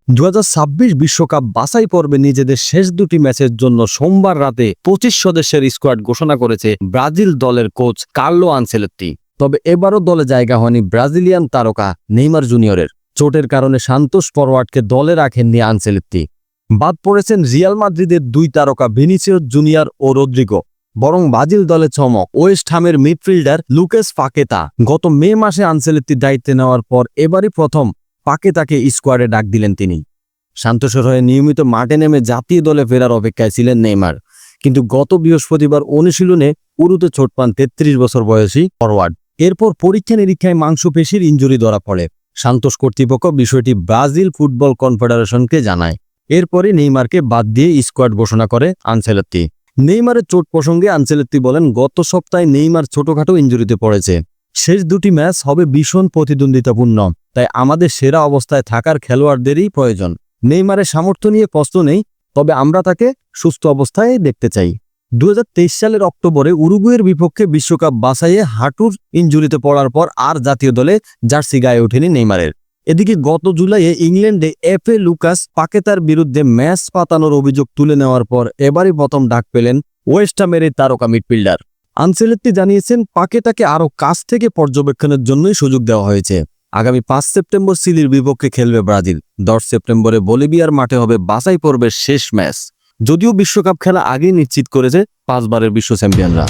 2026 বিশ্বকাপ বাছাই পর্বে নিজেদের শেষ দুটি ম্যাচের জন্য সোমবার রাতে 25 সদস্যের স্কোয়াড ঘোষণা করেছে ব্রাজিল দলের কোচ কার্লো আনচেলত্তি। তবে এবারও দলে জায়গা হয়নি ব্রাজিলিয়ান তারকা নেইমার জুনিয়রের। চোটের কারণে সান্তোস ফরওয়ার্ডকে দলে রাখেননি আনচেলত্তি। বাদ পড়েছেন রিয়াল মাদ্রিদের দুই তারকা ভিনিসিয়াস জুনিয়র ও রদ্রিগো। বরং ব্রাজিল দলে চমক ওয়েস্ট হামের মিডফিল্ডার লুকাস পাকেতা। গত মে মাসে আনচেলত্তির দায়িত্বে নেওয়ার পর এবারই প্রথম পাকেতাকে স্কোয়াডে ডাক দিলেন তিনি। সান্তোসের হয়ে নিয়মিত মাঠে নেমে জাতীয় দলে ফেরার অপেক্ষায় ছিলেন নেইমার, কিন্তু গত বৃহস্পতিবার অনুশীলনে উরুতে চোট পান 33 বছর বয়সী ফরওয়ার্ড। এরপর পরীক্ষা নিরীক্ষায় মাংসপেশির ইনজুরি ধরা পড়ে। সান্তোস কর্তৃপক্ষ বিষয়টি ব্রাজিল ফুটবল কনফেডারেশনকে জানায়। এরপরই নেইমারকে বাদ দিয়ে স্কোয়াড ঘোষণা করে আনচেলত্তি। নেইমারের চোট প্রসঙ্গে আনচেলত্তি বলেন, গত সপ্তাহে নেইমার ছোটখাটো ইনজুরিতে পড়েছে। শেষ দুটি ম্যাচ হবে ভীষণ প্রতিদ্বন্দ্বিতাপূর্ণ, তাই আমাদের সেরা অবস্থায় থাকার খেলোয়াড়দেরই প্রয়োজন। নেইমারের সামর্থ্য নিয়ে প্রশ্ন নেই, তবে আমরা তাকে সুস্থ অবস্থায় দেখতে চাই। 2023 সালের অক্টোবরে উরুগুয়ের বিপক্ষে বিশ্বকাপ বাছাইয়ে হাঁটুর ইনজুরিতে পড়ার পর আর জাতীয় দলে জার্সি গায়ে ওঠেনি নেইমারের। এদিকে গত জুলাইয়ে ইংল্যান্ডে এফএ লুকাস পাকেতার বিরুদ্ধে ম্যাচ পাতানোর অভিযোগ তুলে নেওয়ার পর এবারই প্রথম ডাক পেলেন ওয়েস্ট হামের এই তারকা মিডফিল্ডার। আনচেলত্তি জানিয়েছেন, পাকেতাকে আরও কাছ থেকে পর্যবেক্ষণের জন্যই সুযোগ দেওয়া হয়েছে। আগামী 5 সেপ্টেম্বর চিলির বিপক্ষে খেলবে ব্রাজিল। 10 সেপ্টেম্বরে বলিভিয়ার মাঠে হবে বাছাই পর্বের শেষ ম্যাচ। যদিও বিশ্বকাপ খেলা আগেই নিশ্চিত করেছে 5 বারের বিশ্ব চ্যাম্পিয়নরা।